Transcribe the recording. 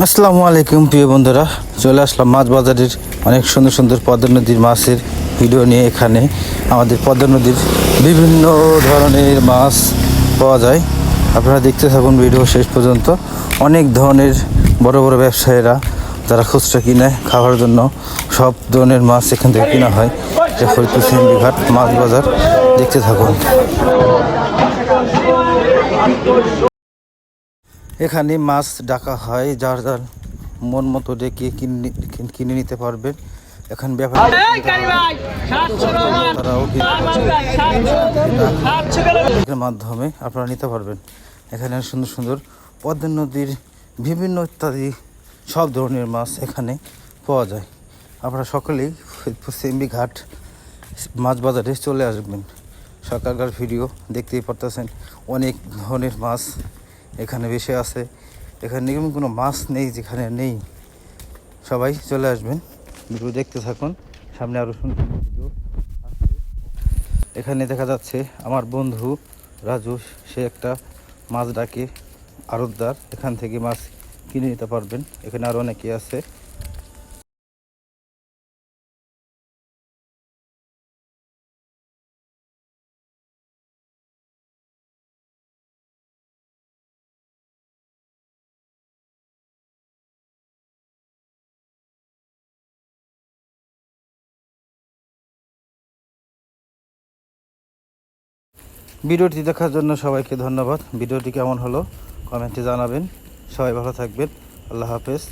আসসালামু আলাইকুম প্রিয় বন্ধুরা, চলে আসলাম মাছ বাজারের অনেক সুন্দর সুন্দর পদ্মা নদীর মাছের ভিডিও নিয়ে। এখানে আমাদের পদ্মা নদীর বিভিন্ন ধরনের মাছ পাওয়া যায়। আপনারা দেখতে থাকুন ভিডিও শেষ পর্যন্ত। অনেক ধরনের বড় বড় ব্যবসায়ীরা যারা খুচরা কিনে খাওয়ার জন্য সব ধরনের মাছ এখান থেকে কেনা হয়। এটা ফরিদপুর সিএমবি ঘাট মাছ বাজার, দেখতে থাকুন। এখানে মাছ ডাকা হয়, যার যার মন মতো ডেকে কিনে নিতে পারবেন। এখন ব্যাপারের মাধ্যমে আপনারা নিতে পারবেন। এখানে সুন্দর সুন্দর পদ্মা নদীর বিভিন্ন ইত্যাদি সব ধরনের মাছ এখানে পাওয়া যায়। আপনারা সকলেই সিএমবি ঘাট মাছ বাজারে চলে আসবেন। সকালকার ভিডিও দেখতেই পারতেছেন, অনেক ধরনের মাছ এখানে বেশি আছে। এখানে এমন কোনো মাছ নেই যেখানে নেই। সবাই চলে আসবেন, ভিডিও দেখতে থাকুন। সামনে আরও সুন্দর ভিডিও আছে। এখানে দেখা যাচ্ছে আমার বন্ধু রাজু, সে একটা মাছ ডাকে আড়তদার, এখান থেকে মাছ কিনে নিতে পারবেন। এখানে আরও অনেকে আছে। ভিডিওটি দেখার জন্য সবাইকে ধন্যবাদ। ভিডিওটি কেমন হলো কমেন্টে জানাবেন। সবাই ভালো থাকবেন। আল্লাহ হাফেজ।